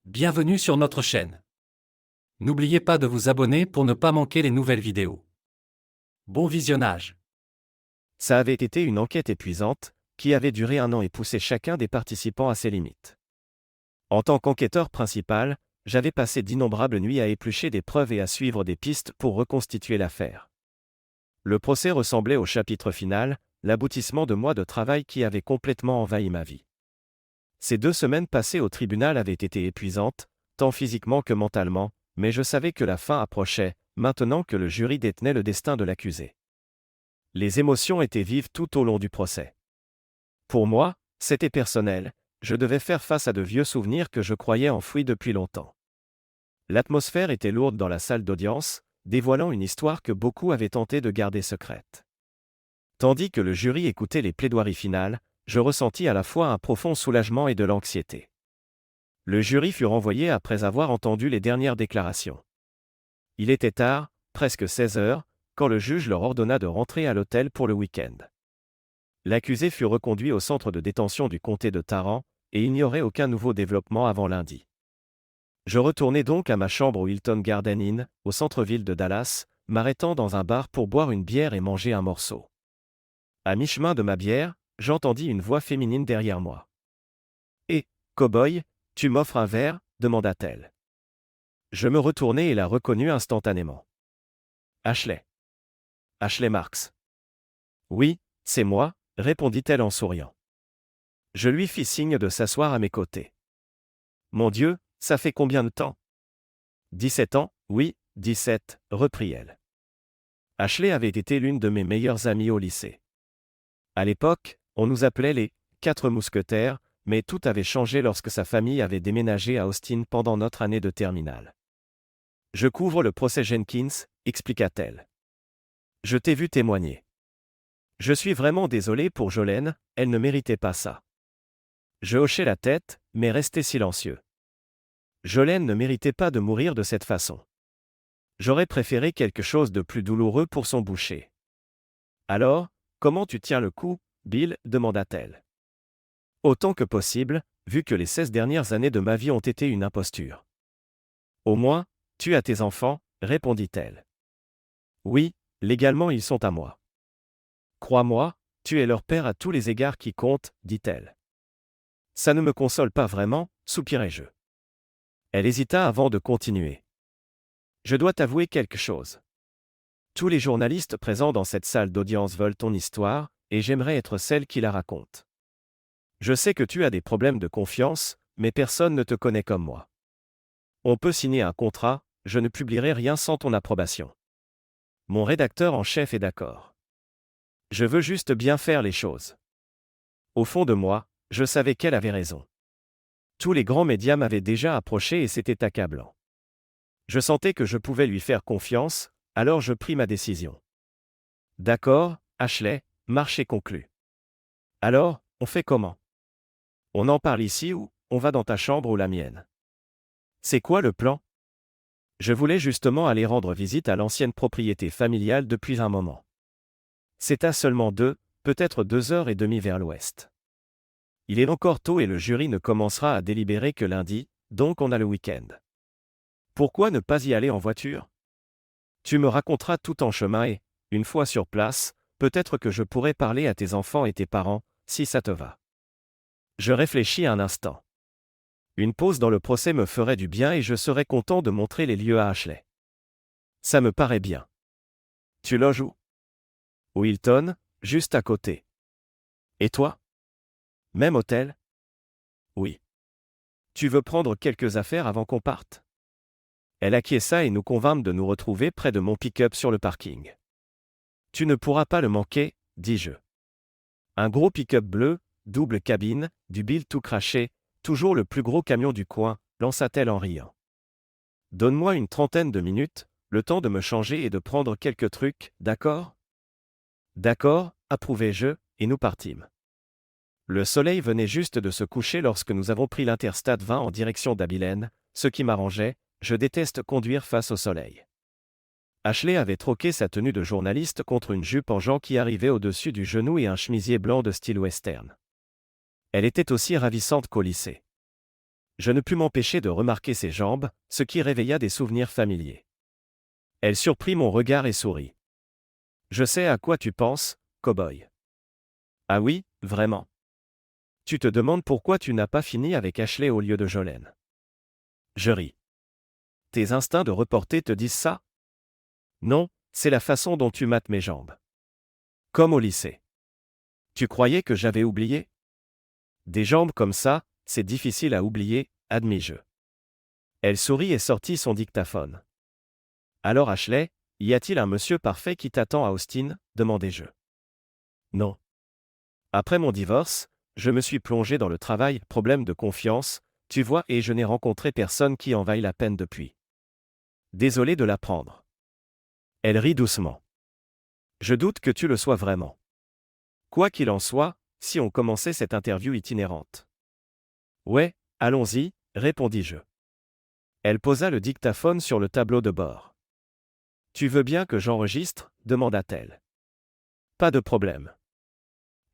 Bienvenue sur notre chaîne. N'oubliez pas de vous abonner pour ne pas manquer les nouvelles vidéos. Bon visionnage. Ça avait été une enquête épuisante, qui avait duré 1 an et poussé chacun des participants à ses limites. En tant qu'enquêteur principal, j'avais passé d'innombrables nuits à éplucher des preuves et à suivre des pistes pour reconstituer l'affaire. Le procès ressemblait au chapitre final, l'aboutissement de mois de travail qui avaient complètement envahi ma vie. Ces 2 semaines passées au tribunal avaient été épuisantes, tant physiquement que mentalement, mais je savais que la fin approchait, maintenant que le jury détenait le destin de l'accusé. Les émotions étaient vives tout au long du procès. Pour moi, c'était personnel, je devais faire face à de vieux souvenirs que je croyais enfouis depuis longtemps. L'atmosphère était lourde dans la salle d'audience, dévoilant une histoire que beaucoup avaient tenté de garder secrète. Tandis que le jury écoutait les plaidoiries finales, je ressentis à la fois un profond soulagement et de l'anxiété. Le jury fut renvoyé après avoir entendu les dernières déclarations. Il était tard, presque 16 heures, quand le juge leur ordonna de rentrer à l'hôtel pour le week-end. L'accusé fut reconduit au centre de détention du comté de Tarrant, et il n'y aurait aucun nouveau développement avant lundi. Je retournai donc à ma chambre au Hilton Garden Inn, au centre-ville de Dallas, m'arrêtant dans un bar pour boire une bière et manger un morceau. À mi-chemin de ma bière, j'entendis une voix féminine derrière moi. « Hé, cow-boy, tu m'offres un verre » demanda-t-elle. Je me retournai et la reconnus instantanément. Ashley. Ashley Marks. Oui, c'est moi, répondit-elle en souriant. Je lui fis signe de s'asseoir à mes côtés. Mon Dieu, ça fait combien de temps ? 17 ans, oui, 17, reprit-elle. Ashley avait été l'une de mes meilleures amies au lycée. À l'époque, on nous appelait les « 4 mousquetaires », mais tout avait changé lorsque sa famille avait déménagé à Austin pendant notre année de terminale. Je couvre le procès Jenkins, expliqua-t-elle. Je t'ai vu témoigner. Je suis vraiment désolé pour Jolene, elle ne méritait pas ça. Je hochai la tête, mais restai silencieux. Jolene ne méritait pas de mourir de cette façon. J'aurais préféré quelque chose de plus douloureux pour son boucher. Alors, comment tu tiens le coup, Bill ? Demanda-t-elle. Autant que possible, vu que les 16 dernières années de ma vie ont été une imposture. Au moins, tu as tes enfants, répondit-elle. Oui, légalement ils sont à moi. Crois-moi, tu es leur père à tous les égards qui comptent, dit-elle. Ça ne me console pas vraiment, soupirai-je. Elle hésita avant de continuer. Je dois t'avouer quelque chose. Tous les journalistes présents dans cette salle d'audience veulent ton histoire, et j'aimerais être celle qui la raconte. Je sais que tu as des problèmes de confiance, mais personne ne te connaît comme moi. On peut signer un contrat, je ne publierai rien sans ton approbation. Mon rédacteur en chef est d'accord. Je veux juste bien faire les choses. Au fond de moi, je savais qu'elle avait raison. Tous les grands médias m'avaient déjà approché et c'était accablant. Je sentais que je pouvais lui faire confiance, alors je pris ma décision. D'accord, Ashley, marché conclu. Alors, on fait comment ? On en parle ici ou on va dans ta chambre ou la mienne ? C'est quoi le plan ? Je voulais justement aller rendre visite à l'ancienne propriété familiale depuis un moment. C'est à seulement 2, peut-être 2h30 vers l'ouest. Il est encore tôt et le jury ne commencera à délibérer que lundi, donc on a le week-end. Pourquoi ne pas y aller en voiture ? Tu me raconteras tout en chemin et, une fois sur place, peut-être que je pourrai parler à tes enfants et tes parents, si ça te va. Je réfléchis un instant. Une pause dans le procès me ferait du bien et je serais content de montrer les lieux à Ashley. Ça me paraît bien. Tu loges où ? Au Hilton, juste à côté. Et toi ? Même hôtel ? Oui. Tu veux prendre quelques affaires avant qu'on parte ? Elle acquiesça et nous convînmes de nous retrouver près de mon pick-up sur le parking. Tu ne pourras pas le manquer, dis-je. Un gros pick-up bleu, double cabine, du Bill tout craché, toujours le plus gros camion du coin, lança-t-elle en riant. Donne-moi une trentaine de minutes, le temps de me changer et de prendre quelques trucs, d'accord ? D'accord, approuvai-je, et nous partîmes. Le soleil venait juste de se coucher lorsque nous avons pris l'Interstate 20 en direction d'Abilene, ce qui m'arrangeait, je déteste conduire face au soleil. Ashley avait troqué sa tenue de journaliste contre une jupe en jean qui arrivait au-dessus du genou et un chemisier blanc de style western. Elle était aussi ravissante qu'au lycée. je ne pus m'empêcher de remarquer ses jambes, ce qui réveilla des souvenirs familiers. Elle surprit mon regard et sourit. Je sais à quoi tu penses, cow-boy. Ah oui, vraiment. Tu te demandes pourquoi tu n'as pas fini avec Ashley au lieu de Jolene. Je ris. Tes instincts de reporter te disent ça? Non, c'est la façon dont tu mates mes jambes. Comme au lycée. Tu croyais que j'avais oublié? Des jambes comme ça, c'est difficile à oublier, admis-je. Elle sourit et sortit son dictaphone. Alors Ashley, y a-t-il un monsieur parfait qui t'attend à Austin? Demandai-je. Non. Après mon divorce, je me suis plongé dans le travail, problème de confiance, tu vois, et je n'ai rencontré personne qui en vaille la peine depuis. Désolé de l'apprendre. Elle rit doucement. Je doute que tu le sois vraiment. Quoi qu'il en soit, si on commençait cette interview itinérante. Ouais, allons-y, répondis-je. Elle posa le dictaphone sur le tableau de bord. Tu veux bien que j'enregistre? Demanda-t-elle. Pas de problème.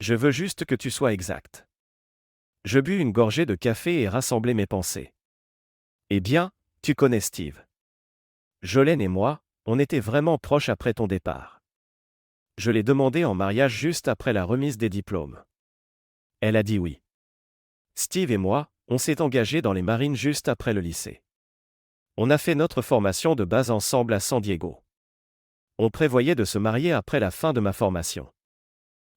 Je veux juste que tu sois exact. Je bus une gorgée de café et rassemblai mes pensées. Eh bien, tu connais Steve. Jolene et moi, on était vraiment proches après ton départ. Je l'ai demandé en mariage juste après la remise des diplômes. Elle a dit oui. Steve et moi, on s'est engagés dans les marines juste après le lycée. On a fait notre formation de base ensemble à San Diego. On prévoyait de se marier après la fin de ma formation.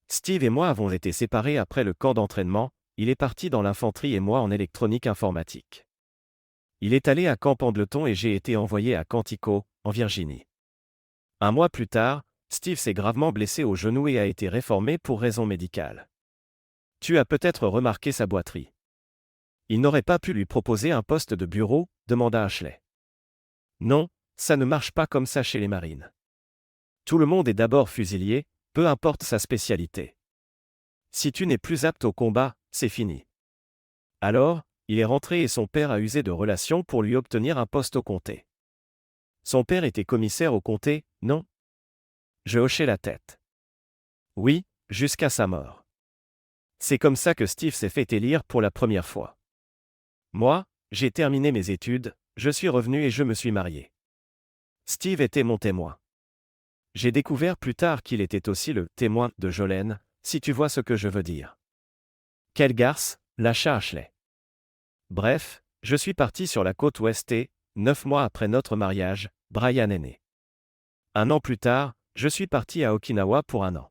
Steve et moi avons été séparés après le camp d'entraînement, il est parti dans l'infanterie et moi en électronique informatique. Il est allé à Camp Pendleton et j'ai été envoyé à Quantico, en Virginie. Un mois plus tard, Steve s'est gravement blessé au genou et a été réformé pour raisons médicales. Tu as peut-être remarqué sa boiterie. Il n'aurait pas pu lui proposer un poste de bureau? Demanda Ashley. Non, ça ne marche pas comme ça chez les marines. Tout le monde est d'abord fusilier, peu importe sa spécialité. Si tu n'es plus apte au combat, c'est fini. Alors, il est rentré et son père a usé de relations pour lui obtenir un poste au comté. Son père était commissaire au comté, non? Je hochai la tête. Oui, jusqu'à sa mort. C'est comme ça que Steve s'est fait élire pour la première fois. Moi, j'ai terminé mes études, je suis revenu et je me suis marié. Steve était mon témoin. J'ai découvert plus tard qu'il était aussi le témoin de Jolene, si tu vois ce que je veux dire. Quelle garce, lâcha Ashley. Bref, je suis parti sur la côte ouest et, 9 mois après notre mariage, Brian est né. 1 an plus tard, je suis parti à Okinawa pour 1 an.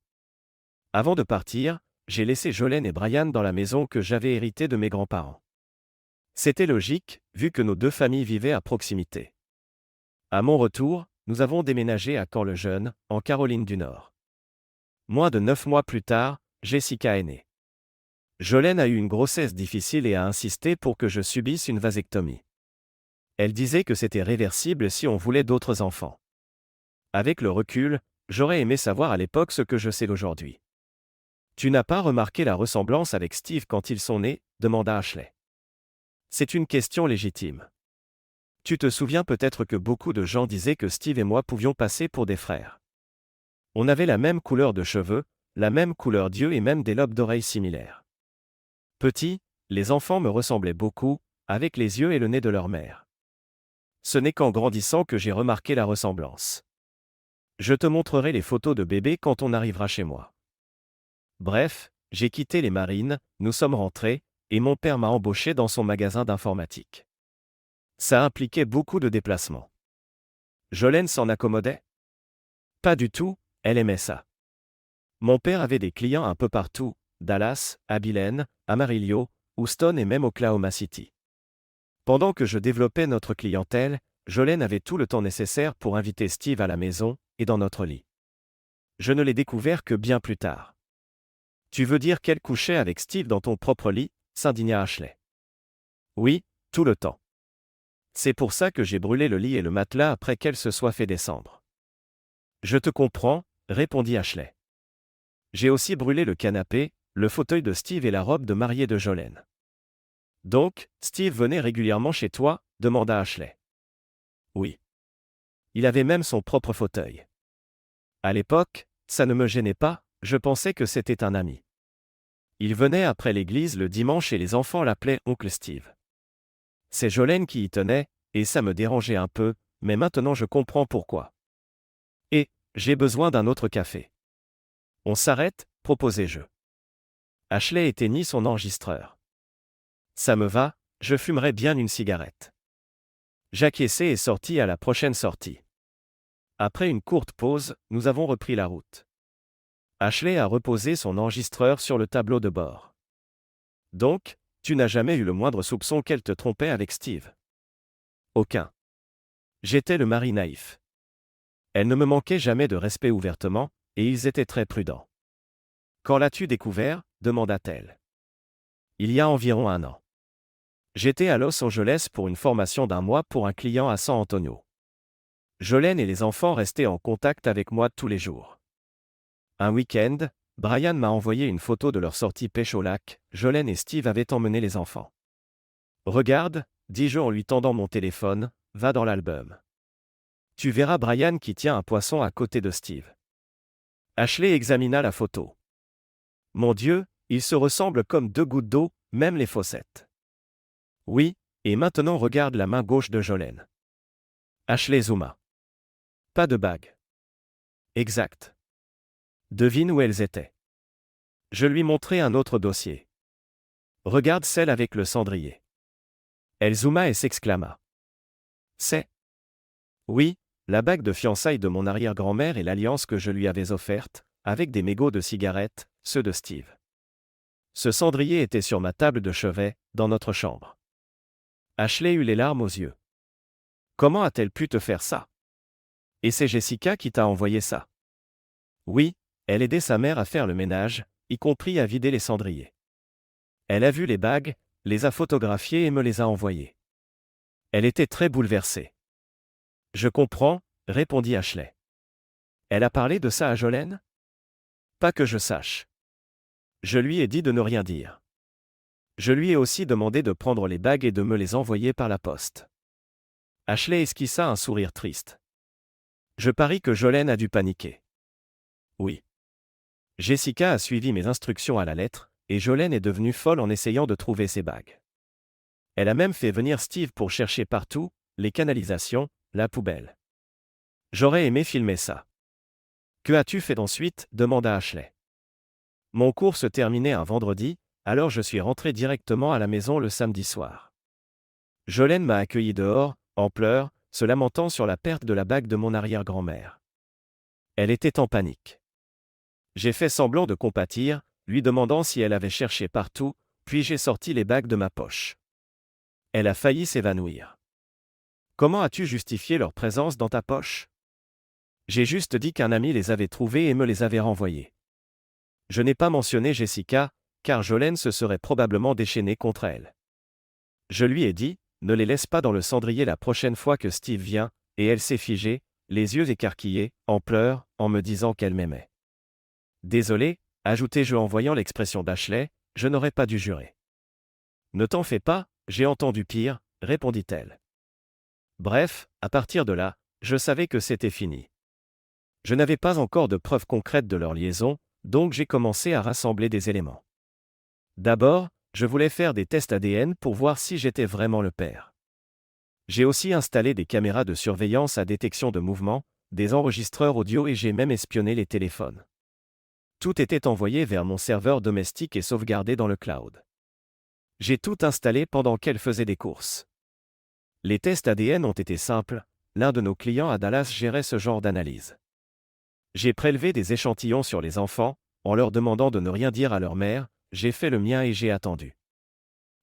Avant de partir, j'ai laissé Jolene et Brian dans la maison que j'avais héritée de mes grands-parents. C'était logique, vu que nos 2 familles vivaient à proximité. À mon retour, nous avons déménagé à Caen-le-Jeune, en Caroline du Nord. Moins de 9 mois plus tard, Jessica est née. Jolene a eu une grossesse difficile et a insisté pour que je subisse une vasectomie. Elle disait que c'était réversible si on voulait d'autres enfants. Avec le recul, j'aurais aimé savoir à l'époque ce que je sais aujourd'hui. Tu n'as pas remarqué la ressemblance avec Steve quand ils sont nés? Demanda Ashley. C'est une question légitime. Tu te souviens peut-être que beaucoup de gens disaient que Steve et moi pouvions passer pour des frères. On avait la même couleur de cheveux, la même couleur d'yeux et même des lobes d'oreilles similaires. Petit, les enfants me ressemblaient beaucoup, avec les yeux et le nez de leur mère. Ce n'est qu'en grandissant que j'ai remarqué la ressemblance. Je te montrerai les photos de bébé quand on arrivera chez moi. Bref, j'ai quitté les marines, nous sommes rentrés, et mon père m'a embauché dans son magasin d'informatique. Ça impliquait beaucoup de déplacements. Jolene s'en accommodait? Pas du tout, elle aimait ça. Mon père avait des clients un peu partout, Dallas, Abilene, Amarillo, Houston et même Oklahoma City. Pendant que je développais notre clientèle, Jolene avait tout le temps nécessaire pour inviter Steve à la maison, et dans notre lit. Je ne l'ai découvert que bien plus tard. Tu veux dire qu'elle couchait avec Steve dans ton propre lit? S'indigna Ashley. Oui, tout le temps. C'est pour ça que j'ai brûlé le lit et le matelas après qu'elle se soit fait descendre. Je te comprends, répondit Ashley. J'ai aussi brûlé le canapé, le fauteuil de Steve et la robe de mariée de Jolene. Donc, Steve venait régulièrement chez toi? Demanda Ashley. Oui. Il avait même son propre fauteuil. À l'époque, ça ne me gênait pas, je pensais que c'était un ami. Il venait après l'église le dimanche et les enfants l'appelaient Oncle Steve. C'est Jolene qui y tenait, et ça me dérangeait un peu, mais maintenant je comprends pourquoi. Et, j'ai besoin d'un autre café. On s'arrête, proposai-je. Ashley éteignit son enregistreur. Ça me va, je fumerai bien une cigarette. J'acquiesçai et sortis à la prochaine sortie. Après une courte pause, nous avons repris la route. Ashley a reposé son enregistreur sur le tableau de bord. Donc, tu n'as jamais eu le moindre soupçon qu'elle te trompait avec Steve? Aucun. J'étais le mari naïf. Elle ne me manquait jamais de respect ouvertement, et ils étaient très prudents. Quand l'as-tu découvert? Demanda-t-elle. Il y a environ 1 an. J'étais à Los Angeles pour une formation d'1 mois pour un client à San Antonio. Jolene et les enfants restaient en contact avec moi tous les jours. Un week-end, Brian m'a envoyé une photo de leur sortie pêche au lac. Jolene et Steve avaient emmené les enfants. Regarde, dis-je en lui tendant mon téléphone, va dans l'album. Tu verras Brian qui tient un poisson à côté de Steve. Ashley examina la photo. Mon Dieu, ils se ressemblent comme 2 gouttes d'eau, même les fossettes. Oui, et maintenant regarde la main gauche de Jolene. Ashley zooma. Pas de bague. Exact. Devine où elles étaient. Je lui montrai un autre dossier. Regarde celle avec le cendrier. Elle zooma et s'exclama. C'est. Oui, la bague de fiançailles de mon arrière-grand-mère et l'alliance que je lui avais offerte, avec des mégots de cigarettes, ceux de Steve. Ce cendrier était sur ma table de chevet, dans notre chambre. Ashley eut les larmes aux yeux. Comment a-t-elle pu te faire ça? Et c'est Jessica qui t'a envoyé ça? Oui, elle aidait sa mère à faire le ménage, y compris à vider les cendriers. Elle a vu les bagues, les a photographiées et me les a envoyées. Elle était très bouleversée. Je comprends, répondit Ashley. Elle a parlé de ça à Jolene? Pas que je sache. Je lui ai dit de ne rien dire. Je lui ai aussi demandé de prendre les bagues et de me les envoyer par la poste. Ashley esquissa un sourire triste. Je parie que Jolene a dû paniquer. Oui. Jessica a suivi mes instructions à la lettre, et Jolene est devenue folle en essayant de trouver ses bagues. Elle a même fait venir Steve pour chercher partout, les canalisations, la poubelle. J'aurais aimé filmer ça. Que as-tu fait ensuite? Demanda Ashley. Mon cours se terminait un vendredi, alors je suis rentré directement à la maison le samedi soir. Jolene m'a accueilli dehors, en pleurs, se lamentant sur la perte de la bague de mon arrière-grand-mère. Elle était en panique. J'ai fait semblant de compatir, lui demandant si elle avait cherché partout, puis j'ai sorti les bagues de ma poche. Elle a failli s'évanouir. Comment as-tu justifié leur présence dans ta poche? J'ai juste dit qu'un ami les avait trouvées et me les avait renvoyées. Je n'ai pas mentionné Jessica, car Jolene se serait probablement déchaînée contre elle. Je lui ai dit, ne les laisse pas dans le cendrier la prochaine fois que Steve vient, et elle s'est figée, les yeux écarquillés, en pleurs, en me disant qu'elle m'aimait. Désolé, ajoutai-je en voyant l'expression d'Ashley, je n'aurais pas dû jurer. Ne t'en fais pas, j'ai entendu pire, répondit-elle. Bref, à partir de là, je savais que c'était fini. Je n'avais pas encore de preuves concrètes de leur liaison, donc j'ai commencé à rassembler des éléments. D'abord, je voulais faire des tests ADN pour voir si j'étais vraiment le père. J'ai aussi installé des caméras de surveillance à détection de mouvement, des enregistreurs audio et j'ai même espionné les téléphones. Tout était envoyé vers mon serveur domestique et sauvegardé dans le cloud. J'ai tout installé pendant qu'elle faisait des courses. Les tests ADN ont été simples, l'un de nos clients à Dallas gérait ce genre d'analyse. J'ai prélevé des échantillons sur les enfants, en leur demandant de ne rien dire à leur mère, j'ai fait le mien et j'ai attendu.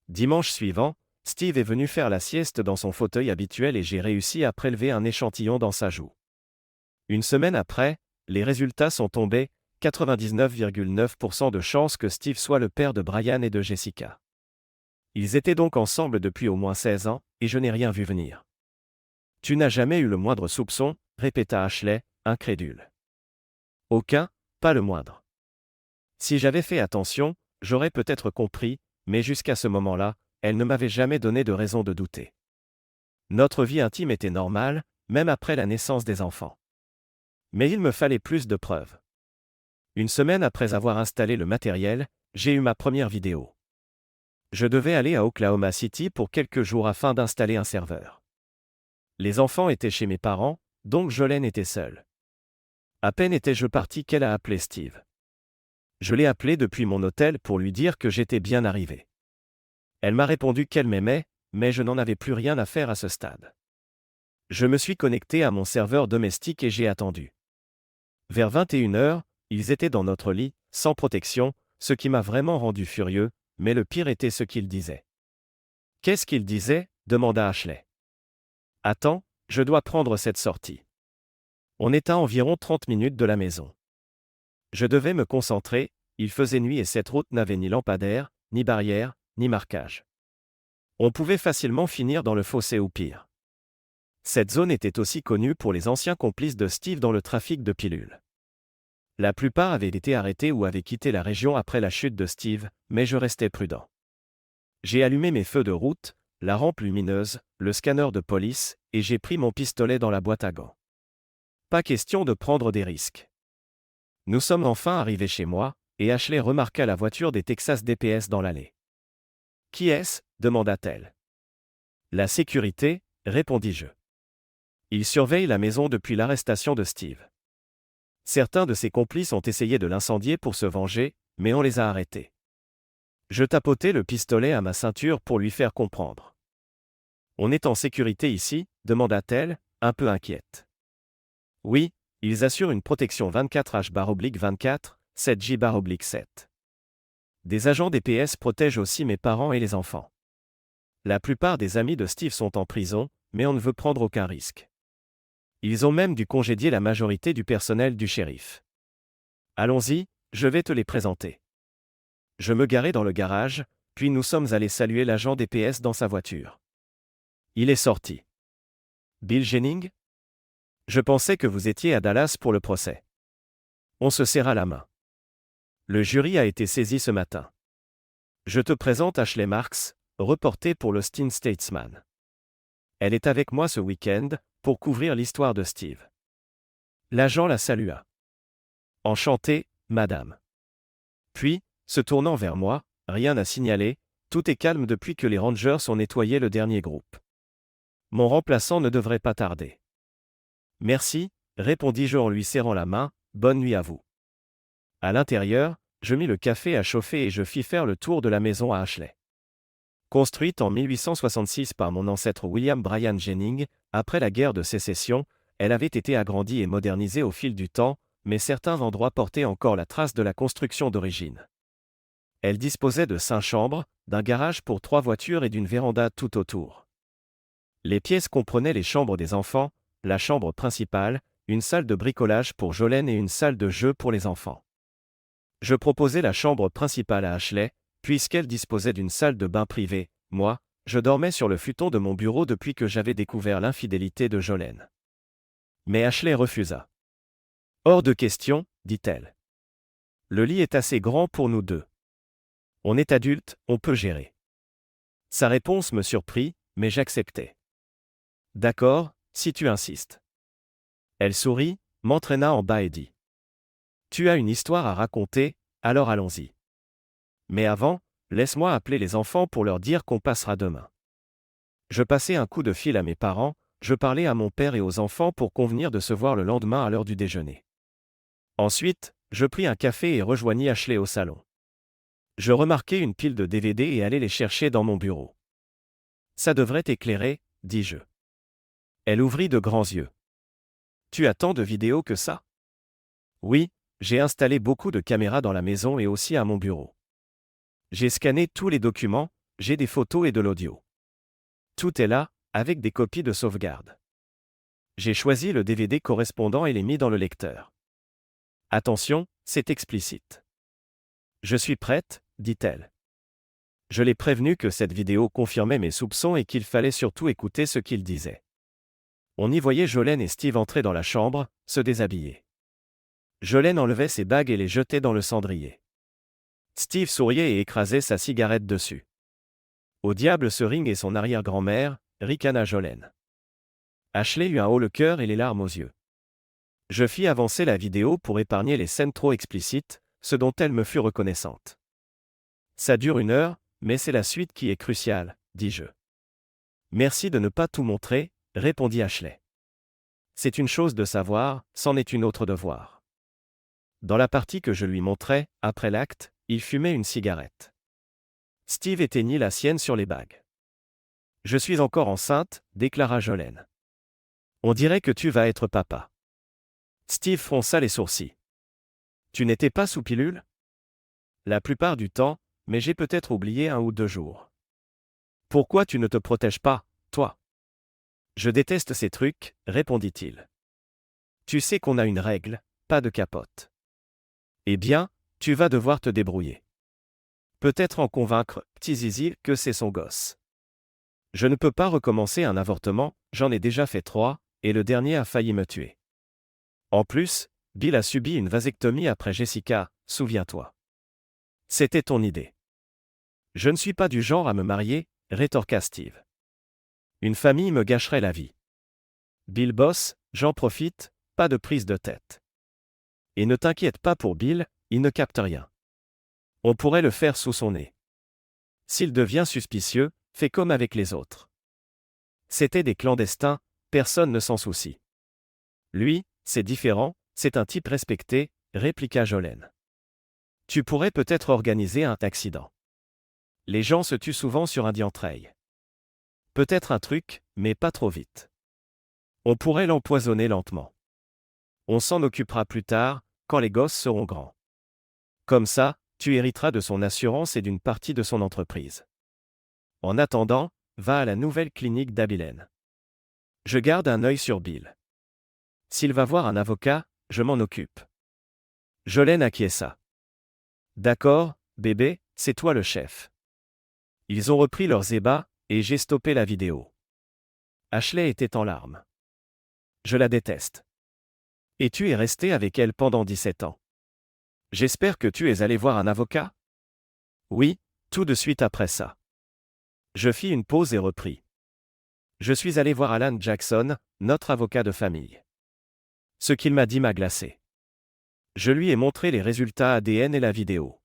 Dimanche suivant, Steve est venu faire la sieste dans son fauteuil habituel et j'ai réussi à prélever un échantillon dans sa joue. Une semaine après, les résultats sont tombés, 99,9% de chances que Steve soit le père de Brian et de Jessica. Ils étaient donc ensemble depuis au moins 16 ans, et je n'ai rien vu venir. Tu n'as jamais eu le moindre soupçon, répéta Ashley, incrédule. Aucun, pas le moindre. Si j'avais fait attention, j'aurais peut-être compris, mais jusqu'à ce moment-là, elle ne m'avait jamais donné de raison de douter. Notre vie intime était normale, même après la naissance des enfants. Mais il me fallait plus de preuves. Une semaine après avoir installé le matériel, j'ai eu ma première vidéo. Je devais aller à Oklahoma City pour quelques jours afin d'installer un serveur. Les enfants étaient chez mes parents, donc Jolene était seule. À peine étais-je parti qu'elle a appelé Steve. Je l'ai appelé depuis mon hôtel pour lui dire que j'étais bien arrivé. Elle m'a répondu qu'elle m'aimait, mais je n'en avais plus rien à faire à ce stade. Je me suis connecté à mon serveur domestique et j'ai attendu. Vers 21h, ils étaient dans notre lit, sans protection, ce qui m'a vraiment rendu furieux, mais le pire était ce qu'ils disaient. « Qu'est-ce qu'ils disaient » demanda Ashley. « Attends, je dois prendre cette sortie. » On est à environ 30 minutes de la maison. Je devais me concentrer, il faisait nuit et cette route n'avait ni lampadaire, ni barrière, ni marquage. On pouvait facilement finir dans le fossé ou pire. Cette zone était aussi connue pour les anciens complices de Steve dans le trafic de pilules. La plupart avaient été arrêtés ou avaient quitté la région après la chute de Steve, mais je restais prudent. J'ai allumé mes feux de route, la rampe lumineuse, le scanner de police, et j'ai pris mon pistolet dans la boîte à gants. Pas question de prendre des risques. Nous sommes enfin arrivés chez moi, et Ashley remarqua la voiture des Texas DPS dans l'allée. « Qui est-ce » demanda-t-elle. « La sécurité » répondis-je. Ils surveillent la maison depuis l'arrestation de Steve. Certains de ses complices ont essayé de l'incendier pour se venger, mais on les a arrêtés. Je tapotai le pistolet à ma ceinture pour lui faire comprendre. « On est en sécurité ici » demanda-t-elle, un peu inquiète. « Oui, ils assurent une protection 24H/24, 7J/7. Des agents DPS protègent aussi mes parents et les enfants. La plupart des amis de Steve sont en prison, mais on ne veut prendre aucun risque. Ils ont même dû congédier la majorité du personnel du shérif. Allons-y, je vais te les présenter. » Je me garai dans le garage, puis nous sommes allés saluer l'agent DPS dans sa voiture. Il est sorti. « Bill Jennings ? Je pensais que vous étiez à Dallas pour le procès. » On se serra la main. « Le jury a été saisi ce matin. Je te présente Ashley Marks, reportée pour l'Austin Statesman. Elle est avec moi ce week-end, pour couvrir l'histoire de Steve. » L'agent la salua. « Enchanté, madame. » Puis, se tournant vers moi, « Rien à signaler, tout est calme depuis que les Rangers ont nettoyé le dernier groupe. Mon remplaçant ne devrait pas tarder. » « Merci, » répondis-je en lui serrant la main, « bonne nuit à vous. » À l'intérieur, je mis le café à chauffer et je fis faire le tour de la maison à Ashley. Construite en 1866 par mon ancêtre William Bryan Jennings, après la guerre de sécession, elle avait été agrandie et modernisée au fil du temps, mais certains endroits portaient encore la trace de la construction d'origine. Elle disposait de 5 chambres, d'un garage pour 3 voitures et d'une véranda tout autour. Les pièces comprenaient les chambres des enfants, la chambre principale, une salle de bricolage pour Jolene et une salle de jeu pour les enfants. Je proposai la chambre principale à Ashley, puisqu'elle disposait d'une salle de bain privée. Moi, je dormais sur le futon de mon bureau depuis que j'avais découvert l'infidélité de Jolene. Mais Ashley refusa. « Hors de question, dit-elle. Le lit est assez grand pour nous deux. On est adultes, on peut gérer. » Sa réponse me surprit, mais j'acceptai. « D'accord, si tu insistes. » Elle sourit, m'entraîna en bas et dit. « Tu as une histoire à raconter, alors allons-y. Mais avant, laisse-moi appeler les enfants pour leur dire qu'on passera demain. » Je passai un coup de fil à mes parents, je parlai à mon père et aux enfants pour convenir de se voir le lendemain à l'heure du déjeuner. Ensuite, je pris un café et rejoignis Ashley au salon. Je remarquai une pile de DVD et allai les chercher dans mon bureau. « Ça devrait t'éclairer, dis-je. » Elle ouvrit de grands yeux. « Tu as tant de vidéos que ça ? » « Oui, j'ai installé beaucoup de caméras dans la maison et aussi à mon bureau. J'ai scanné tous les documents, j'ai des photos et de l'audio. Tout est là, avec des copies de sauvegarde. J'ai choisi le DVD correspondant et l'ai mis dans le lecteur. Attention, c'est explicite. Je suis prête, dit-elle. Je l'ai prévenu que cette vidéo confirmait mes soupçons et qu'il fallait surtout écouter ce qu'il disait. On y voyait Jolene et Steve entrer dans la chambre, se déshabiller. Jolene enlevait ses bagues et les jetait dans le cendrier. Steve souriait et écrasait sa cigarette dessus. « Au diable ce ring et son arrière-grand-mère » ricana Jolene. Ashley eut un haut le cœur et les larmes aux yeux. Je fis avancer la vidéo pour épargner les scènes trop explicites, ce dont elle me fut reconnaissante. « Ça dure 1 heure, Mais c'est la suite qui est cruciale, dis-je. Merci de ne pas tout montrer, répondit Ashley. C'est une chose de savoir, c'en est une autre de voir. Dans la partie que je lui montrais, après l'acte, il fumait une cigarette. Steve éteignit la sienne sur les bagues. Je suis encore enceinte, déclara Jolene. On dirait que tu vas être papa. Steve fronça les sourcils. Tu n'étais pas sous pilule? La plupart du temps, mais j'ai peut-être oublié 1 ou 2 jours. Pourquoi tu ne te protèges pas, toi? Je déteste ces trucs, répondit-il. Tu sais qu'on a une règle, pas de capote. Eh bien, tu vas devoir te débrouiller. Peut-être en convaincre, petit zizi, que c'est son gosse. Je ne peux pas recommencer un avortement, j'en ai déjà fait 3, et le dernier a failli me tuer. En plus, Bill a subi une vasectomie après Jessica, souviens-toi. C'était ton idée. Je ne suis pas du genre à me marier, rétorqua Steve. Une famille me gâcherait la vie. Bill bosse, j'en profite, pas de prise de tête. Et ne t'inquiète pas pour Bill, il ne capte rien. On pourrait le faire sous son nez. S'il devient suspicieux, fais comme avec les autres. C'était des clandestins, personne ne s'en soucie. Lui, c'est différent, c'est un type respecté, répliqua Jolene. Tu pourrais peut-être organiser un accident. Les gens se tuent souvent sur un diantrail. Peut-être un truc, mais pas trop vite. On pourrait l'empoisonner lentement. On s'en occupera plus tard, quand les gosses seront grands. Comme ça, tu hériteras de son assurance et d'une partie de son entreprise. En attendant, va à la nouvelle clinique d'Abilene. Je garde un œil sur Bill. S'il va voir un avocat, je m'en occupe. Jolene acquiesça. D'accord, bébé, c'est toi le chef. Ils ont repris leurs ébats, et j'ai stoppé la vidéo. Ashley était en larmes. Je la déteste. Et tu es resté avec elle pendant 17 ans. J'espère que tu es allé voir un avocat? Oui, tout de suite après ça. Je fis une pause et repris. Je suis allé voir Alan Jackson, notre avocat de famille. Ce qu'il m'a dit m'a glacé. Je lui ai montré les résultats ADN et la vidéo.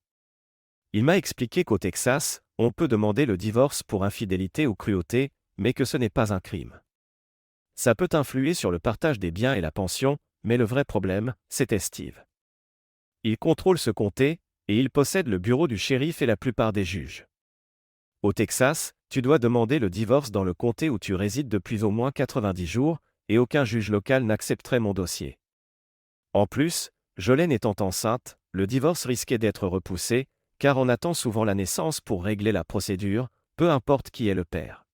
Il m'a expliqué qu'au Texas, on peut demander le divorce pour infidélité ou cruauté, mais que ce n'est pas un crime. Ça peut influer sur le partage des biens et la pension, mais le vrai problème, c'était Steve. Il contrôle ce comté, et il possède le bureau du shérif et la plupart des juges. Au Texas, tu dois demander le divorce dans le comté où tu résides depuis au moins 90 jours, et aucun juge local n'accepterait mon dossier. En plus, Jolene étant enceinte, le divorce risquait d'être repoussé, car on attend souvent la naissance pour régler la procédure, peu importe qui est le père.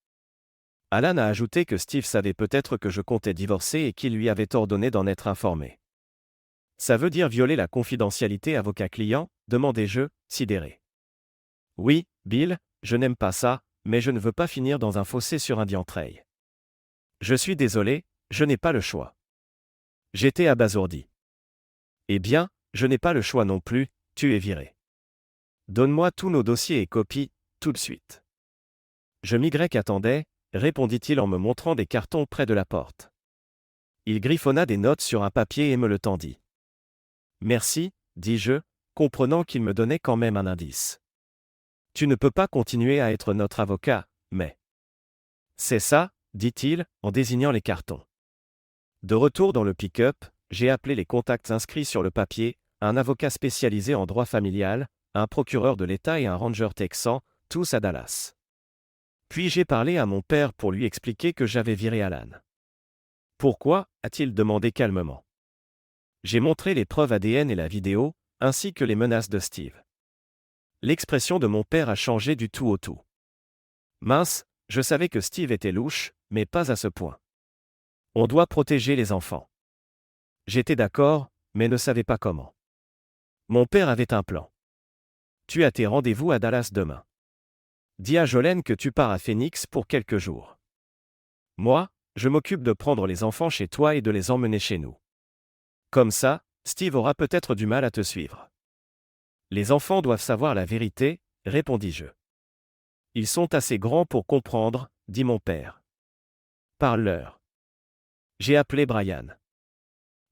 Alan a ajouté que Steve savait peut-être que je comptais divorcer et qu'il lui avait ordonné d'en être informé. Ça veut dire violer la confidentialité avocat-client, demandai-je, sidéré. Oui, Bill, je n'aime pas ça, mais je ne veux pas finir dans un fossé sur un diantrail. Je suis désolé, je n'ai pas le choix. J'étais abasourdi. Eh bien, je n'ai pas le choix non plus, tu es viré. Donne-moi tous nos dossiers et copies, tout de suite. Je Y attendais, répondit-il en me montrant des cartons près de la porte. Il griffonna des notes sur un papier et me le tendit. Merci, dis-je, comprenant qu'il me donnait quand même un indice. Tu ne peux pas continuer à être notre avocat, mais... C'est ça, dit-il, en désignant les cartons. De retour dans le pick-up, j'ai appelé les contacts inscrits sur le papier, un avocat spécialisé en droit familial, un procureur de l'État et un ranger texan, tous à Dallas. Puis j'ai parlé à mon père pour lui expliquer que j'avais viré Alan. Pourquoi, a-t-il demandé calmement. J'ai montré les preuves ADN et la vidéo, ainsi que les menaces de Steve. L'expression de mon père a changé du tout au tout. Mince, je savais que Steve était louche, mais pas à ce point. On doit protéger les enfants. J'étais d'accord, mais ne savais pas comment. Mon père avait un plan. Tu as tes rendez-vous à Dallas demain. Dis à Jolene que tu pars à Phoenix pour quelques jours. Moi, je m'occupe de prendre les enfants chez toi et de les emmener chez nous. Comme ça, Steve aura peut-être du mal à te suivre. Les enfants doivent savoir la vérité, répondis-je. Ils sont assez grands pour comprendre, dit mon père. Parle-leur. J'ai appelé Brian.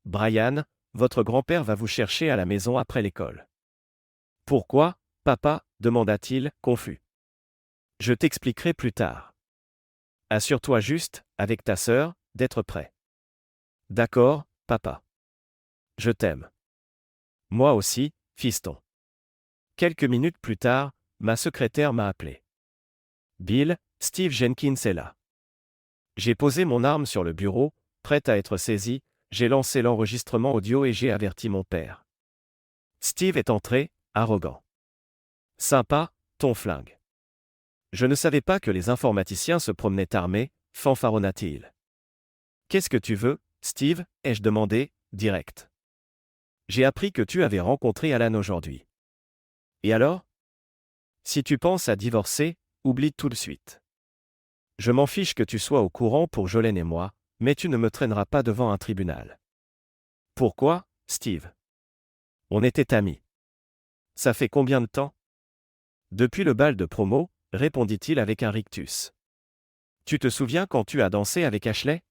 Brian, votre grand-père va vous chercher à la maison après l'école. Pourquoi, papa, demanda-t-il, confus. Je t'expliquerai plus tard. Assure-toi juste, avec ta sœur, d'être prêt. D'accord, papa. Je t'aime. Moi aussi, fiston. Quelques minutes plus tard, ma secrétaire m'a appelé. Bill, Steve Jenkins est là. J'ai posé mon arme sur le bureau, prête à être saisie, j'ai lancé l'enregistrement audio et j'ai averti mon père. Steve est entré, arrogant. Sympa, ton flingue. Je ne savais pas que les informaticiens se promenaient armés, fanfaronna-t-il. Qu'est-ce que tu veux, Steve, ai-je demandé, direct. J'ai appris que tu avais rencontré Alan aujourd'hui. Et alors? Si tu penses à divorcer, oublie tout de suite. Je m'en fiche que tu sois au courant pour Jolene et moi, mais tu ne me traîneras pas devant un tribunal. Pourquoi, Steve? On était amis. Ça fait combien de temps? Depuis le bal de promo, répondit-il avec un rictus. Tu te souviens quand tu as dansé avec Ashley?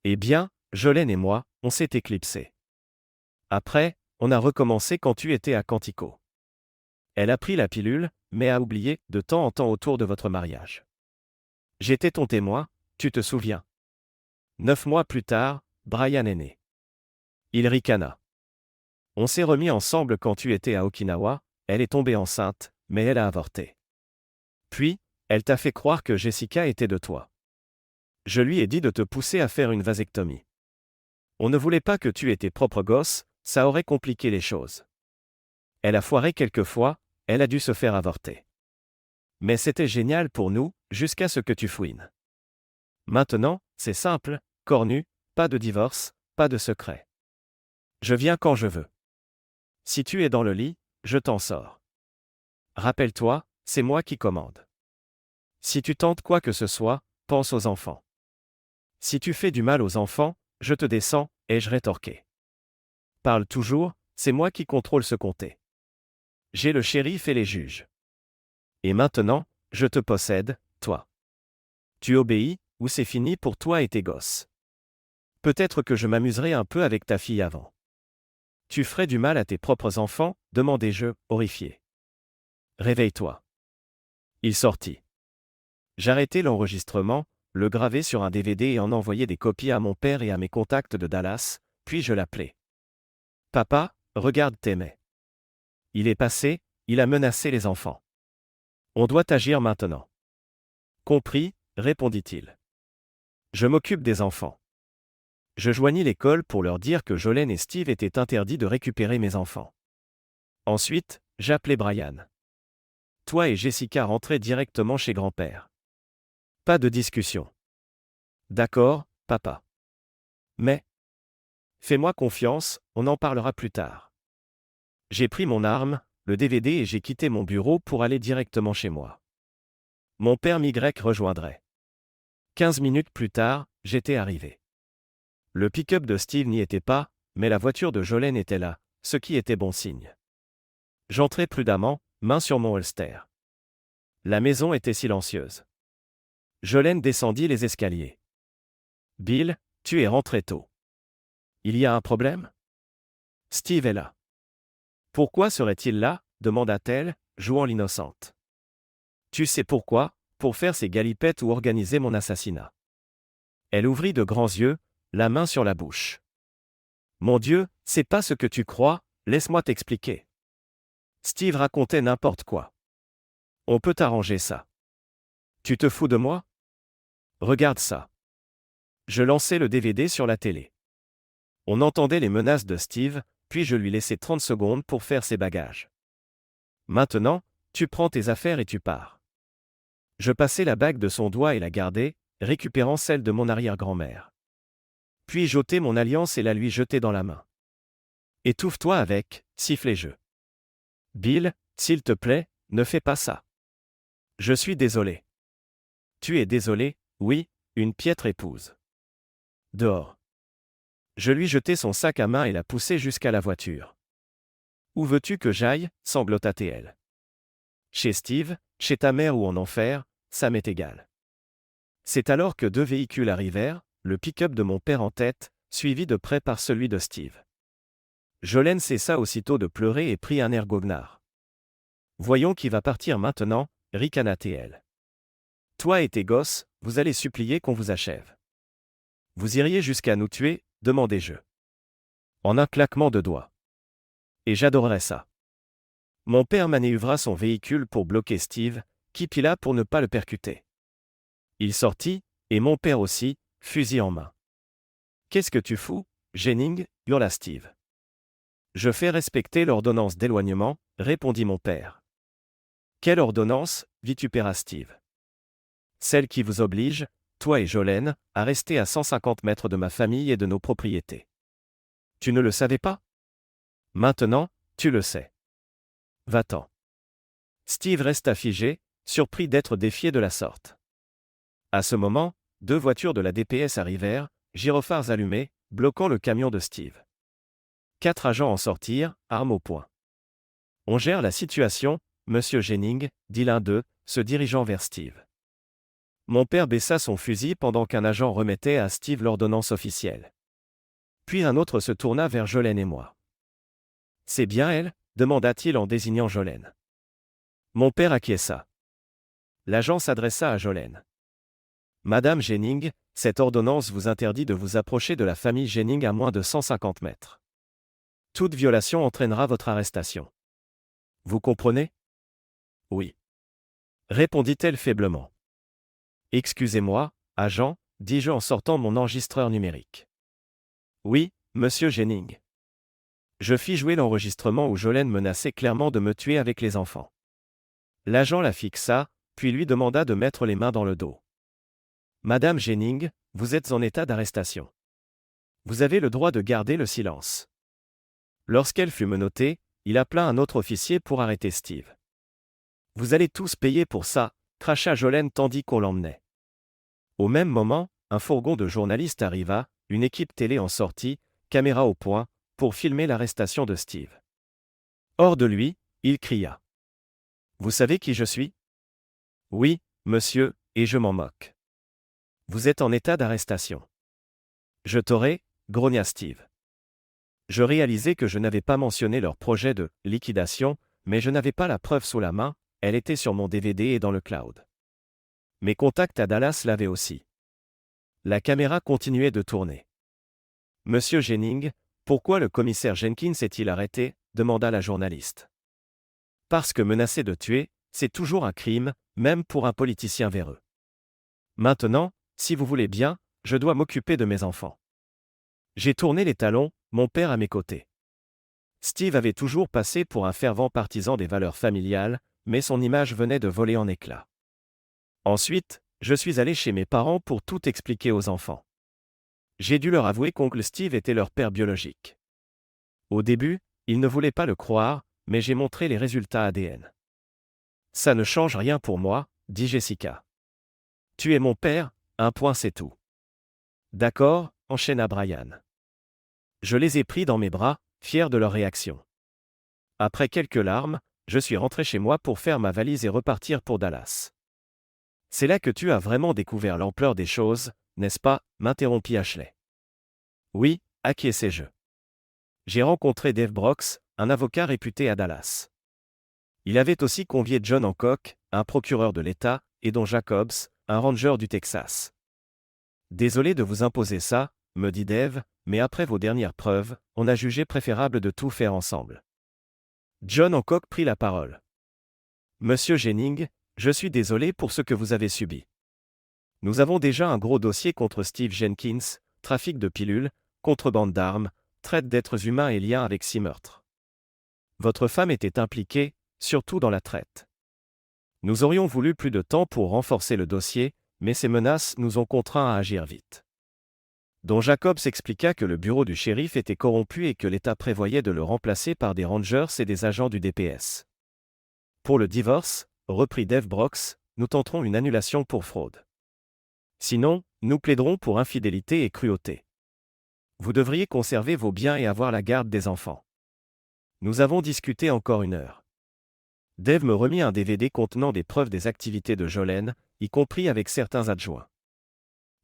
Eh bien, Jolene et moi, on s'est éclipsés. Après, on a recommencé quand tu étais à Quantico. Elle a pris la pilule, mais a oublié, de temps en temps autour de votre mariage. J'étais ton témoin, tu te souviens. 9 mois plus tard, Brian est né. Il ricana. On s'est remis ensemble quand tu étais à Okinawa, elle est tombée enceinte, mais elle a avorté. Puis, elle t'a fait croire que Jessica était de toi. Je lui ai dit de te pousser à faire une vasectomie. On ne voulait pas que tu aies tes propres gosses, ça aurait compliqué les choses. Elle a foiré quelques fois, elle a dû se faire avorter. Mais c'était génial pour nous, jusqu'à ce que tu fouines. Maintenant, c'est simple, cornu, pas de divorce, pas de secret. Je viens quand je veux. Si tu es dans le lit, je t'en sors. Rappelle-toi, c'est moi qui commande. Si tu tentes quoi que ce soit, pense aux enfants. Si tu fais du mal aux enfants, je te descends, ai-je rétorqué. Parle toujours, c'est moi qui contrôle ce comté. J'ai le shérif et les juges. Et maintenant, je te possède, toi. Tu obéis, ou c'est fini pour toi et tes gosses. Peut-être que je m'amuserai un peu avec ta fille avant. Tu ferais du mal à tes propres enfants, demandai-je, horrifié. Réveille-toi. Il sortit. J'arrêtai l'enregistrement, le gravai sur un DVD et en envoyai des copies à mon père et à mes contacts de Dallas, puis je l'appelai. Papa, regarde Témé. Il est passé, il a menacé les enfants. On doit agir maintenant. Compris, répondit-il. Je m'occupe des enfants. Je joignis l'école pour leur dire que Jolene et Steve étaient interdits de récupérer mes enfants. Ensuite, j'appelai Brian. Toi et Jessica rentrez directement chez grand-père. Pas de discussion. D'accord, papa. Mais fais-moi confiance, on en parlera plus tard. J'ai pris mon arme, le DVD et j'ai quitté mon bureau pour aller directement chez moi. Mon père m'y rejoindrait. 15 minutes plus tard, j'étais arrivé. Le pick-up de Steve n'y était pas, mais la voiture de Jolene était là, ce qui était bon signe. J'entrai prudemment, main sur mon holster. La maison était silencieuse. Jolene descendit les escaliers. Bill, tu es rentré tôt. Il y a un problème? Steve est là. Pourquoi serait-il là? Demanda-t-elle, jouant l'innocente. Tu sais pourquoi, pour faire ses galipettes ou organiser mon assassinat. Elle ouvrit de grands yeux, la main sur la bouche. Mon Dieu, c'est pas ce que tu crois, laisse-moi t'expliquer. Steve racontait n'importe quoi. On peut arranger ça. Tu te fous de moi? Regarde ça. Je lançai le DVD sur la télé. On entendait les menaces de Steve, puis je lui laissai 30 secondes pour faire ses bagages. Maintenant, tu prends tes affaires et tu pars. Je passai la bague de son doigt et la gardai, récupérant celle de mon arrière-grand-mère. Puis j'ôtai mon alliance et la lui jetai dans la main. Étouffe-toi avec, sifflai-je. Bill, s'il te plaît, ne fais pas ça. Je suis désolé. Tu es désolé, oui, une piètre épouse. Dehors. Je lui jetai son sac à main et la poussai jusqu'à la voiture. Où veux-tu que j'aille? Sanglota-t-elle. Chez Steve, chez ta mère ou en enfer, ça m'est égal. C'est alors que 2 véhicules arrivèrent, le pick-up de mon père en tête, suivi de près par celui de Steve. Jolene cessa aussitôt de pleurer et prit un air goguenard. Voyons qui va partir maintenant, ricana-t-elle. Toi et tes gosses, vous allez supplier qu'on vous achève. Vous iriez jusqu'à nous tuer, demandai-je. En un claquement de doigts. Et j'adorerais ça. Mon père manœuvra son véhicule pour bloquer Steve, qui pila pour ne pas le percuter. Il sortit, et mon père aussi, fusil en main. Qu'est-ce que tu fous, Jennings, hurla Steve. Je fais respecter l'ordonnance d'éloignement, répondit mon père. Quelle ordonnance, vitupéra Steve. Celle qui vous oblige, toi et Jolene, à rester à 150 mètres de ma famille et de nos propriétés. Tu ne le savais pas? Maintenant, tu le sais. Va-t'en. Steve resta figé, surpris d'être défié de la sorte. À ce moment, 2 voitures de la DPS arrivèrent, gyrophares allumés, bloquant le camion de Steve. 4 agents en sortirent, armes au poing. On gère la situation, monsieur Jennings, dit l'un d'eux, se dirigeant vers Steve. Mon père baissa son fusil pendant qu'un agent remettait à Steve l'ordonnance officielle. Puis un autre se tourna vers Jolene et moi. C'est bien elle, demanda-t-il en désignant Jolene. Mon père acquiesça. L'agent s'adressa à Jolene. Madame Jennings, cette ordonnance vous interdit de vous approcher de la famille Jennings à moins de 150 mètres. Toute violation entraînera votre arrestation. Vous comprenez? Oui. Répondit-elle faiblement. Excusez-moi, agent, dis-je en sortant mon enregistreur numérique. Oui, monsieur Jennings. Je fis jouer l'enregistrement où Jolene menaçait clairement de me tuer avec les enfants. L'agent la fixa, puis lui demanda de mettre les mains dans le dos. Madame Jennings, vous êtes en état d'arrestation. Vous avez le droit de garder le silence. Lorsqu'elle fut menottée, il appela un autre officier pour arrêter Steve. Vous allez tous payer pour ça, cracha Jolene tandis qu'on l'emmenait. Au même moment, un fourgon de journalistes arriva, une équipe télé en sortit, caméra au point, pour filmer l'arrestation de Steve. Hors de lui, il cria. Vous savez qui je suis? Oui, monsieur, et je m'en moque. Vous êtes en état d'arrestation. Je t'aurai, grogna Steve. Je réalisais que je n'avais pas mentionné leur projet de liquidation, mais je n'avais pas la preuve sous la main, elle était sur mon DVD et dans le cloud. Mes contacts à Dallas l'avaient aussi. La caméra continuait de tourner. Monsieur Jennings, pourquoi le commissaire Jenkins est-il arrêté? Demanda la journaliste. Parce que menacer de tuer, c'est toujours un crime, même pour un politicien véreux. Maintenant, si vous voulez bien, je dois m'occuper de mes enfants. J'ai tourné les talons, mon père à mes côtés. Steve avait toujours passé pour un fervent partisan des valeurs familiales, mais son image venait de voler en éclats. Ensuite, je suis allé chez mes parents pour tout expliquer aux enfants. J'ai dû leur avouer qu'oncle Steve était leur père biologique. Au début, ils ne voulaient pas le croire, mais j'ai montré les résultats ADN. Ça ne change rien pour moi, dit Jessica. Tu es mon père, un point c'est tout. D'accord, enchaîna Brian. Je les ai pris dans mes bras, fier de leur réaction. Après quelques larmes, je suis rentré chez moi pour faire ma valise et repartir pour Dallas. C'est là que tu as vraiment découvert l'ampleur des choses, n'est-ce pas? M'interrompit Ashley. Oui, acquiesçai-je. J'ai rencontré Dave Brooks, un avocat réputé à Dallas. Il avait aussi convié John Hancock, un procureur de l'État, et Don Jacobs, un ranger du Texas. Désolé de vous imposer ça, me dit Dave, mais après vos dernières preuves, on a jugé préférable de tout faire ensemble. John Hancock prit la parole. Monsieur Jennings, je suis désolé pour ce que vous avez subi. Nous avons déjà un gros dossier contre Steve Jenkins, trafic de pilules, contrebande d'armes, traite d'êtres humains et lien avec 6 meurtres. Votre femme était impliquée, surtout dans la traite. Nous aurions voulu plus de temps pour renforcer le dossier, mais ces menaces nous ont contraints à agir vite. Don Jacobs expliqua que le bureau du shérif était corrompu et que l'État prévoyait de le remplacer par des rangers et des agents du DPS. Pour le divorce, reprit Dave Brooks, nous tenterons une annulation pour fraude. Sinon, nous plaiderons pour infidélité et cruauté. Vous devriez conserver vos biens et avoir la garde des enfants. Nous avons discuté encore 1 heure. Dave me remit un DVD contenant des preuves des activités de Jolene, y compris avec certains adjoints.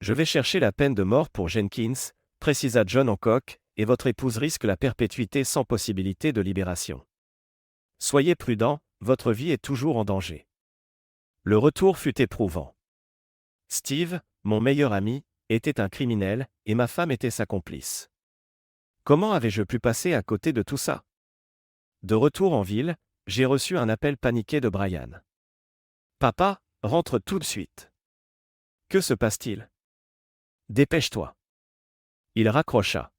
Je vais chercher la peine de mort pour Jenkins, précisa John Hancock, et votre épouse risque la perpétuité sans possibilité de libération. Soyez prudent, votre vie est toujours en danger. Le retour fut éprouvant. Steve, mon meilleur ami, était un criminel, et ma femme était sa complice. Comment avais-je pu passer à côté de tout ça? De retour en ville, j'ai reçu un appel paniqué de Brian. Papa, rentre tout de suite. Que se passe-t-il? Dépêche-toi. Il raccrocha.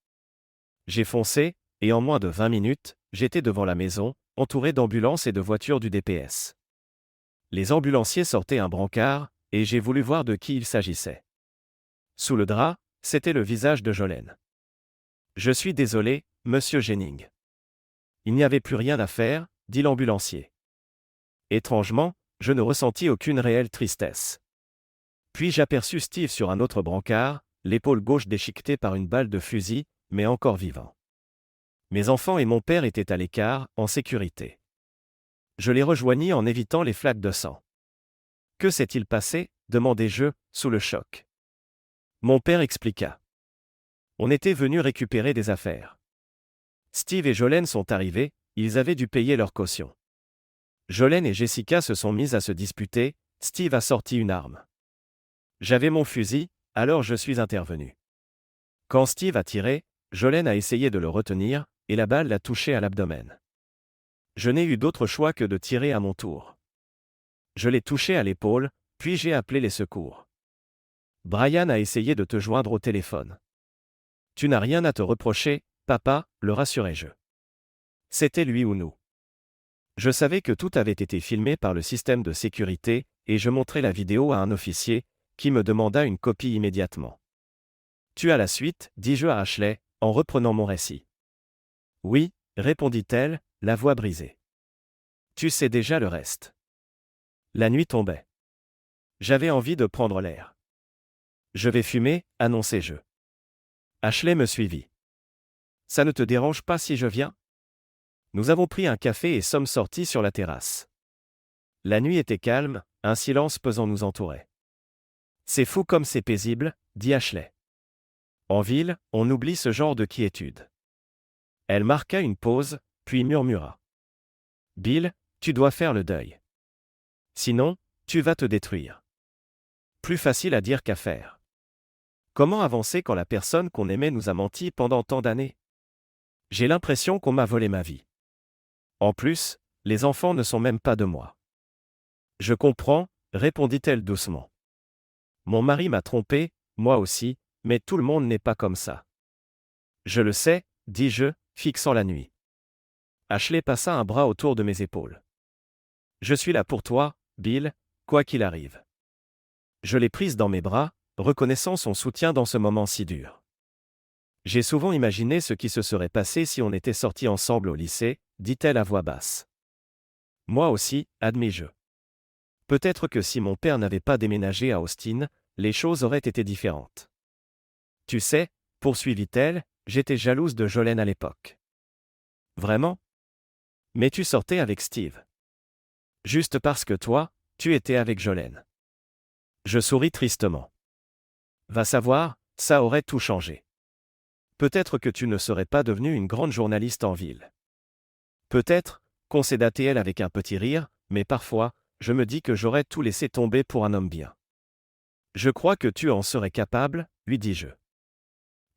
J'ai foncé, et en moins de 20 minutes, j'étais devant la maison, entouré d'ambulances et de voitures du DPS. Les ambulanciers sortaient un brancard, et j'ai voulu voir de qui il s'agissait. Sous le drap, c'était le visage de Jolene. Je suis désolé, monsieur Jennings. Il n'y avait plus rien à faire, dit l'ambulancier. Étrangement, je ne ressentis aucune réelle tristesse. Puis j'aperçus Steve sur un autre brancard, l'épaule gauche déchiquetée par une balle de fusil, mais encore vivant. Mes enfants et mon père étaient à l'écart, en sécurité. Je les rejoignis en évitant les flaques de sang. Que s'est-il passé? Demandai-je, sous le choc. Mon père expliqua. On était venus récupérer des affaires. Steve et Jolene sont arrivés, ils avaient dû payer leur caution. Jolene et Jessica se sont mises à se disputer, Steve a sorti une arme. J'avais mon fusil, alors je suis intervenu. Quand Steve a tiré, Jolene a essayé de le retenir, et la balle l'a touché à l'abdomen. Je n'ai eu d'autre choix que de tirer à mon tour. Je l'ai touché à l'épaule, puis j'ai appelé les secours. Brian a essayé de te joindre au téléphone. Tu n'as rien à te reprocher, papa, le rassurai-je. C'était lui ou nous. Je savais que tout avait été filmé par le système de sécurité, et je montrai la vidéo à un officier, qui me demanda une copie immédiatement. Tu as la suite, dis-je à Ashley, en reprenant mon récit. Oui, répondit-elle, la voix brisée. Tu sais déjà le reste. La nuit tombait. J'avais envie de prendre l'air. Je vais fumer, annonçai-je. Ashley me suivit. Ça ne te dérange pas si je viens? Nous avons pris un café et sommes sortis sur la terrasse. La nuit était calme, un silence pesant nous entourait. C'est fou comme c'est paisible, dit Ashley. En ville, on oublie ce genre de quiétude. Elle marqua une pause, puis murmura. Bill, tu dois faire le deuil. Sinon, tu vas te détruire. Plus facile à dire qu'à faire. Comment avancer quand la personne qu'on aimait nous a menti pendant tant d'années? J'ai l'impression qu'on m'a volé ma vie. En plus, les enfants ne sont même pas de moi. Je comprends, répondit-elle doucement. Mon mari m'a trompé, moi aussi, mais tout le monde n'est pas comme ça. Je le sais, dis-je, fixant la nuit. Ashley passa un bras autour de mes épaules. Je suis là pour toi, Bill, quoi qu'il arrive. Je l'ai prise dans mes bras, reconnaissant son soutien dans ce moment si dur. J'ai souvent imaginé ce qui se serait passé si on était sortis ensemble au lycée, dit-elle à voix basse. Moi aussi, admis-je. Peut-être que si mon père n'avait pas déménagé à Austin, les choses auraient été différentes. Tu sais, poursuivit-elle, j'étais jalouse de Jolene à l'époque. Vraiment? Mais tu sortais avec Steve. Juste parce que toi, tu étais avec Jolene. Je souris tristement. Va savoir, ça aurait tout changé. Peut-être que tu ne serais pas devenue une grande journaliste en ville. Peut-être, concéda-t-elle avec un petit rire, mais parfois, je me dis que j'aurais tout laissé tomber pour un homme bien. Je crois que tu en serais capable, lui dis-je.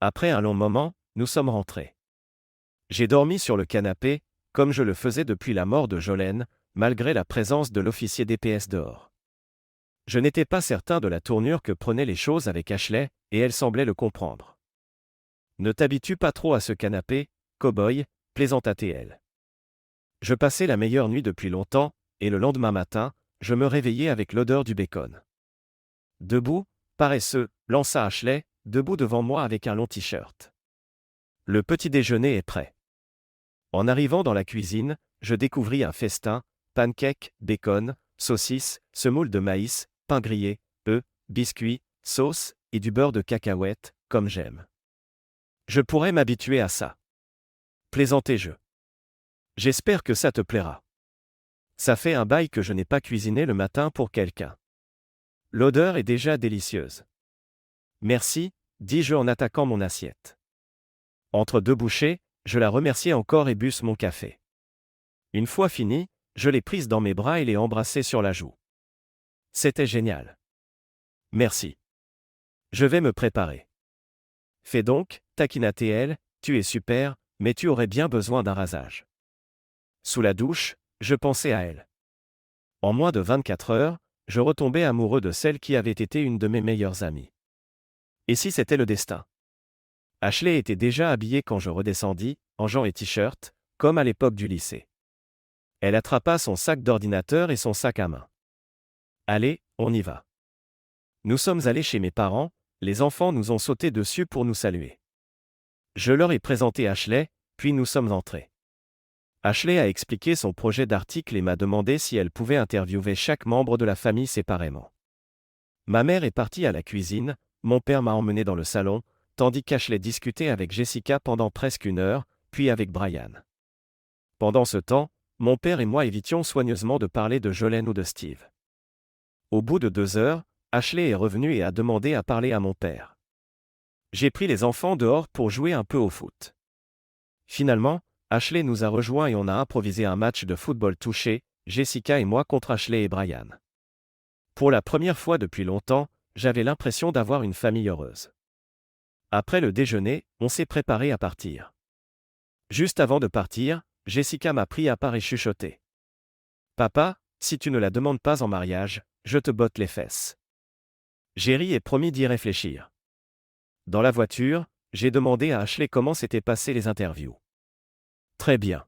Après un long moment, nous sommes rentrés. J'ai dormi sur le canapé, comme je le faisais depuis la mort de Jolene, malgré la présence de l'officier DPS dehors. Je n'étais pas certain de la tournure que prenaient les choses avec Ashley, et elle semblait le comprendre. Ne t'habitue pas trop à ce canapé, cow-boy, plaisanta-t-elle. Je passais la meilleure nuit depuis longtemps, et le lendemain matin, je me réveillai avec l'odeur du bacon. Debout, paresseux, lança Ashley, debout devant moi avec un long t-shirt. Le petit déjeuner est prêt. En arrivant dans la cuisine, je découvris un festin, pancakes, bacon, saucisses, semoule de maïs, pain grillé, œufs, biscuits, sauce, et du beurre de cacahuète, comme j'aime. Je pourrais m'habituer à ça. Plaisantai-je. J'espère que ça te plaira. Ça fait un bail que je n'ai pas cuisiné le matin pour quelqu'un. L'odeur est déjà délicieuse. Merci, dis-je en attaquant mon assiette. Entre deux bouchées, je la remerciai encore et bus mon café. Une fois fini, je l'ai prise dans mes bras et l'ai embrassée sur la joue. C'était génial. Merci. Je vais me préparer. Fais donc, taquina TL, tu es super, mais tu aurais bien besoin d'un rasage. Sous la douche, je pensais à elle. En moins de 24 heures, je retombais amoureux de celle qui avait été une de mes meilleures amies. Et si c'était le destin? Ashley était déjà habillée quand je redescendis, en jeans et t-shirt, comme à l'époque du lycée. Elle attrapa son sac d'ordinateur et son sac à main. Allez, on y va. Nous sommes allés chez mes parents, les enfants nous ont sauté dessus pour nous saluer. Je leur ai présenté Ashley, puis nous sommes entrés. Ashley a expliqué son projet d'article et m'a demandé si elle pouvait interviewer chaque membre de la famille séparément. Ma mère est partie à la cuisine, mon père m'a emmené dans le salon, tandis qu'Ashley discutait avec Jessica pendant presque 1 heure, puis avec Brian. Pendant ce temps, mon père et moi évitions soigneusement de parler de Jolene ou de Steve. Au bout de 2 heures, Ashley est revenue et a demandé à parler à mon père. J'ai pris les enfants dehors pour jouer un peu au foot. Finalement, Ashley nous a rejoints et on a improvisé un match de football touché, Jessica et moi contre Ashley et Brian. Pour la première fois depuis longtemps, j'avais l'impression d'avoir une famille heureuse. Après le déjeuner, on s'est préparé à partir. Juste avant de partir, Jessica m'a pris à part et chuchoté. « Papa, si tu ne la demandes pas en mariage, je te botte les fesses. » J'ai ri et promis d'y réfléchir. Dans la voiture, j'ai demandé à Ashley comment s'étaient passées les interviews. Très bien.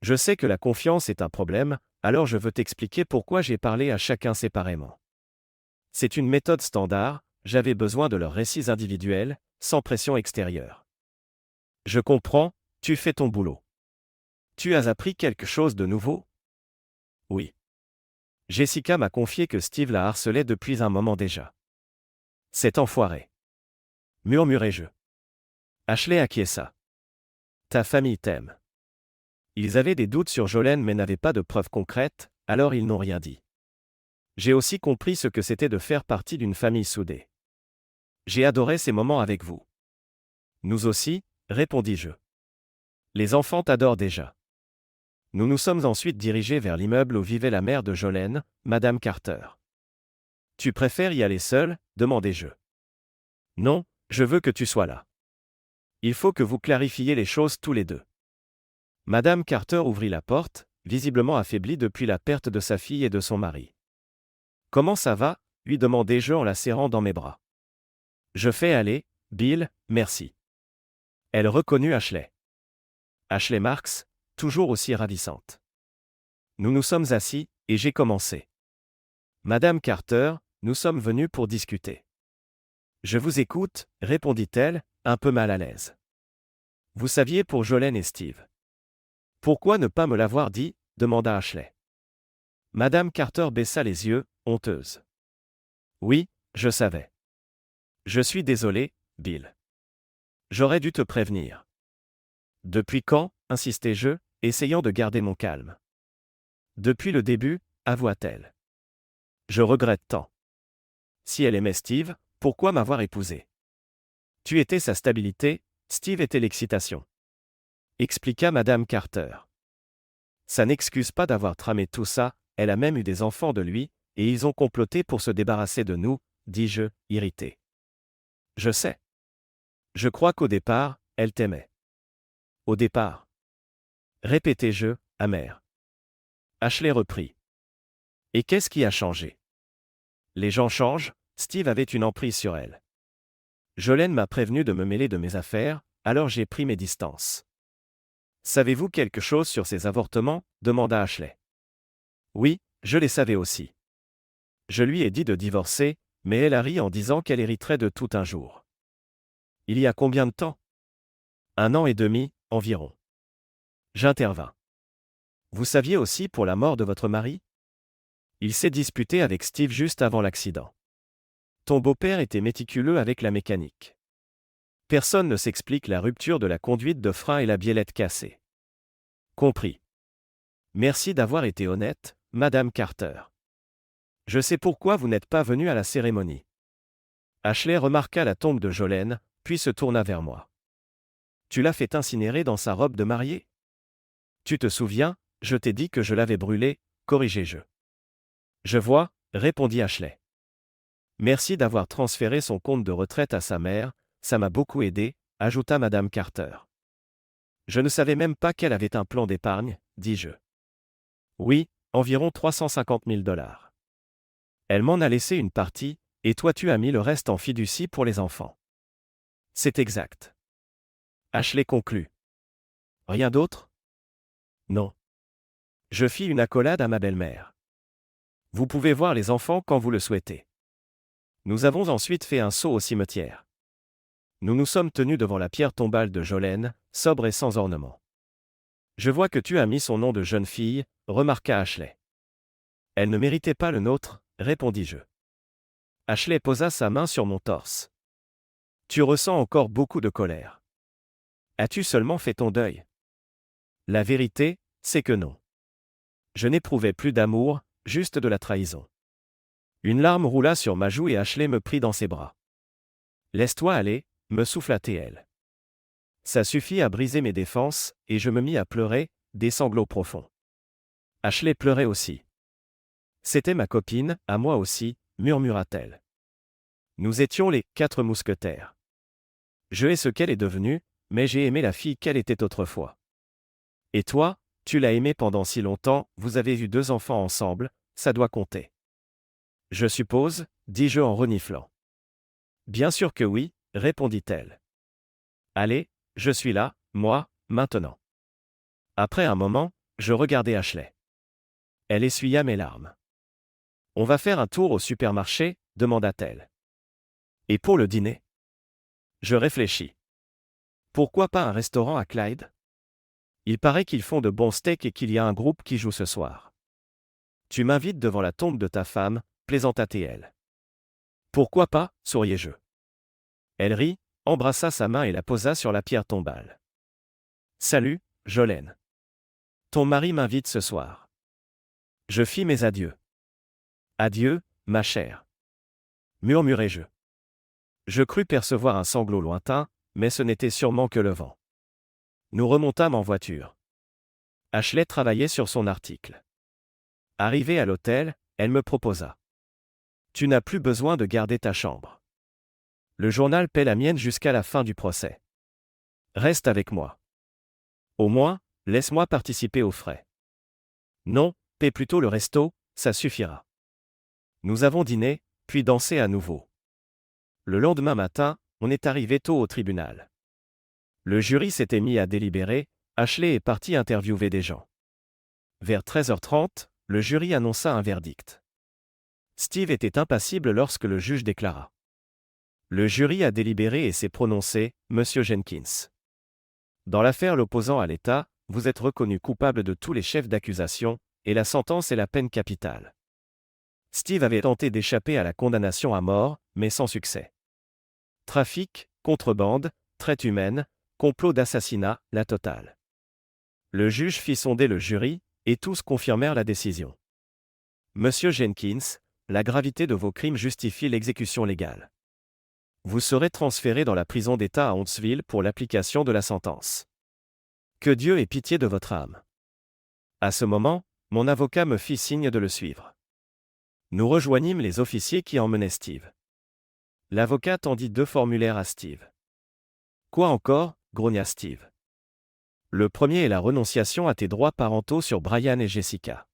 Je sais que la confiance est un problème, alors je veux t'expliquer pourquoi j'ai parlé à chacun séparément. C'est une méthode standard, j'avais besoin de leurs récits individuels, sans pression extérieure. Je comprends, tu fais ton boulot. Tu as appris quelque chose de nouveau? Oui. Jessica m'a confié que Steve la harcelait depuis un moment déjà. Cet enfoiré. Murmurai-je. Ashley acquiesça. Ta famille t'aime. Ils avaient des doutes sur Jolene mais n'avaient pas de preuves concrètes, alors ils n'ont rien dit. J'ai aussi compris ce que c'était de faire partie d'une famille soudée. J'ai adoré ces moments avec vous. Nous aussi, répondis-je. Les enfants t'adorent déjà. Nous nous sommes ensuite dirigés vers l'immeuble où vivait la mère de Jolene, Madame Carter. Tu préfères y aller seul? Demandai-je. Non, je veux que tu sois là. Il faut que vous clarifiez les choses tous les deux. Madame Carter ouvrit la porte, visiblement affaiblie depuis la perte de sa fille et de son mari. Comment ça va? Lui demandai-je en la serrant dans mes bras. Je fais aller, Bill, merci. Elle reconnut Ashley. Ashley Marks, toujours aussi ravissante. Nous nous sommes assis, et j'ai commencé. Madame Carter, nous sommes venus pour discuter. Je vous écoute, répondit-elle, un peu mal à l'aise. Vous saviez pour Jolene et Steve. Pourquoi ne pas me l'avoir dit? Demanda Ashley. Madame Carter baissa les yeux, honteuse. Oui, je savais. Je suis désolé, Bill. J'aurais dû te prévenir. Depuis quand? Insistai-je, essayant de garder mon calme. Depuis le début, avoua-t-elle. Je regrette tant. Si elle aimait Steve, pourquoi m'avoir épousé? Tu étais sa stabilité, Steve était l'excitation. Expliqua Madame Carter. Ça n'excuse pas d'avoir tramé tout ça, elle a même eu des enfants de lui, et ils ont comploté pour se débarrasser de nous, dis-je, irrité. Je sais. Je crois qu'au départ, elle t'aimait. Au départ. Répétai-je, amer. Ashley reprit. Et qu'est-ce qui a changé? Les gens changent, Steve avait une emprise sur elle. Jolene m'a prévenu de me mêler de mes affaires, alors j'ai pris mes distances. Savez-vous quelque chose sur ces avortements? Demanda Ashley. Oui, je les savais aussi. Je lui ai dit de divorcer, mais elle a ri en disant qu'elle hériterait de tout un jour. Il y a combien de temps? 1 an et demi, environ. J'intervins. Vous saviez aussi pour la mort de votre mari? Il s'est disputé avec Steve juste avant l'accident. Ton beau-père était méticuleux avec la mécanique. Personne ne s'explique la rupture de la conduite de frein et la biellette cassée. Compris. Merci d'avoir été honnête, Madame Carter. Je sais pourquoi vous n'êtes pas venue à la cérémonie. Ashley remarqua la tombe de Jolene, puis se tourna vers moi. Tu l'as fait incinérer dans sa robe de mariée? Tu te souviens, je t'ai dit que je l'avais brûlée, corrigeai-je. Je vois, répondit Ashley. Merci d'avoir transféré son compte de retraite à sa mère, ça m'a beaucoup aidé, ajouta Madame Carter. Je ne savais même pas qu'elle avait un plan d'épargne, dis-je. Oui, environ 350 000 $. Elle m'en a laissé une partie, et toi tu as mis le reste en fiducie pour les enfants. C'est exact. Ashley conclut. Rien d'autre? Non. Je fis une accolade à ma belle-mère. Vous pouvez voir les enfants quand vous le souhaitez. Nous avons ensuite fait un saut au cimetière. Nous nous sommes tenus devant la pierre tombale de Jolene, sobre et sans ornement. Je vois que tu as mis son nom de jeune fille, remarqua Ashley. Elle ne méritait pas le nôtre, répondis-je. Ashley posa sa main sur mon torse. Tu ressens encore beaucoup de colère. As-tu seulement fait ton deuil? La vérité, c'est que non. Je n'éprouvais plus d'amour, juste de la trahison. Une larme roula sur ma joue et Ashley me prit dans ses bras. Laisse-toi aller, me souffla-t-elle. Ça suffit à briser mes défenses, et je me mis à pleurer, des sanglots profonds. Ashley pleurait aussi. C'était ma copine, à moi aussi, murmura-t-elle. Nous étions les 4 mousquetaires. Je hais ce qu'elle est devenue, mais j'ai aimé la fille qu'elle était autrefois. Et toi, tu l'as aimée pendant si longtemps, vous avez eu 2 enfants ensemble, ça doit compter. Je suppose, dis-je en reniflant. Bien sûr que oui, répondit-elle. Allez, je suis là, moi, maintenant. Après un moment, je regardai Ashley. Elle essuya mes larmes. On va faire un tour au supermarché, demanda-t-elle. Et pour le dîner? Je réfléchis. Pourquoi pas un restaurant à Clyde? Il paraît qu'ils font de bons steaks et qu'il y a un groupe qui joue ce soir. Tu m'invites devant la tombe de ta femme, plaisanta-t-elle. Pourquoi pas, souriai-je. Elle rit, embrassa sa main et la posa sur la pierre tombale. Salut, Jolene. Ton mari m'invite ce soir. Je fis mes adieux. Adieu, ma chère. Murmurai-je. Je crus percevoir un sanglot lointain, mais ce n'était sûrement que le vent. Nous remontâmes en voiture. Ashley travaillait sur son article. Arrivée à l'hôtel, elle me proposa. Tu n'as plus besoin de garder ta chambre. Le journal paie la mienne jusqu'à la fin du procès. Reste avec moi. Au moins, laisse-moi participer aux frais. Non, paie plutôt le resto, ça suffira. Nous avons dîné, puis dansé à nouveau. Le lendemain matin, on est arrivé tôt au tribunal. Le jury s'était mis à délibérer, Ashley est parti interviewer des gens. Vers 13h30, le jury annonça un verdict. Steve était impassible lorsque le juge déclara. Le jury a délibéré et s'est prononcé, Monsieur Jenkins. Dans l'affaire l'opposant à l'État, vous êtes reconnu coupable de tous les chefs d'accusation, et la sentence est la peine capitale. Steve avait tenté d'échapper à la condamnation à mort, mais sans succès. Trafic, contrebande, traite humaine, complot d'assassinat, la totale. Le juge fit sonder le jury, et tous confirmèrent la décision. Monsieur Jenkins, la gravité de vos crimes justifie l'exécution légale. Vous serez transféré dans la prison d'État à Huntsville pour l'application de la sentence. Que Dieu ait pitié de votre âme. À ce moment, mon avocat me fit signe de le suivre. Nous rejoignîmes les officiers qui emmenaient Steve. L'avocat tendit 2 formulaires à Steve. Quoi encore, grogna Steve. Le premier est la renonciation à tes droits parentaux sur Brian et Jessica.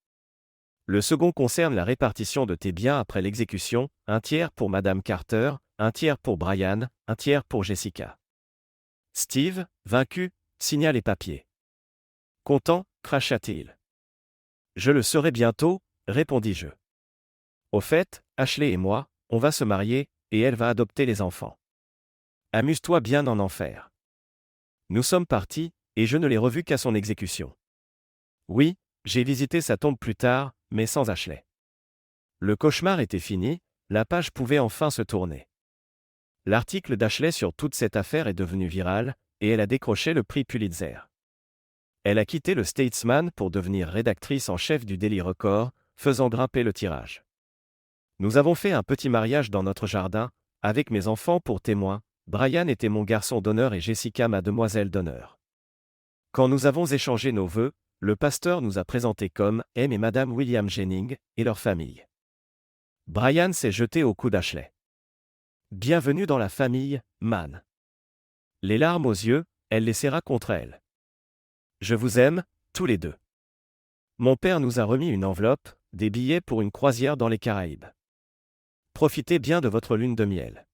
Le second concerne la répartition de tes biens après l'exécution, 1/3 pour Madame Carter, 1/3 pour Brian, 1/3 pour Jessica. Steve, vaincu, signa les papiers. Content, cracha-t-il. Je le serai bientôt, répondis-je. Au fait, Ashley et moi, on va se marier, et elle va adopter les enfants. Amuse-toi bien en enfer. Nous sommes partis, et je ne l'ai revu qu'à son exécution. Oui, j'ai visité sa tombe plus tard, mais sans Ashley. Le cauchemar était fini, la page pouvait enfin se tourner. L'article d'Ashley sur toute cette affaire est devenu viral, et elle a décroché le prix Pulitzer. Elle a quitté le Statesman pour devenir rédactrice en chef du Daily Record, faisant grimper le tirage. Nous avons fait un petit mariage dans notre jardin, avec mes enfants pour témoins, Brian était mon garçon d'honneur et Jessica ma demoiselle d'honneur. Quand nous avons échangé nos vœux, le pasteur nous a présentés comme M et Madame William Jennings et leur famille. Brian s'est jeté au cou d'Ashley. Bienvenue dans la famille, Man. Les larmes aux yeux, elle les serra contre elle. Je vous aime, tous les deux. Mon père nous a remis une enveloppe, des billets pour une croisière dans les Caraïbes. Profitez bien de votre lune de miel.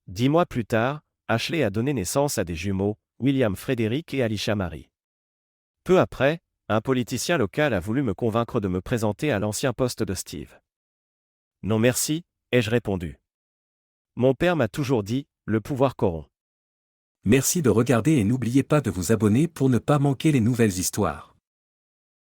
10 mois plus tard, Ashley a donné naissance à des jumeaux, William Frédéric et Alicia Marie. Peu après, un politicien local a voulu me convaincre de me présenter à l'ancien poste de Steve. Non merci, ai-je répondu. Mon père m'a toujours dit, le pouvoir corrompt. Merci de regarder et n'oubliez pas de vous abonner pour ne pas manquer les nouvelles histoires.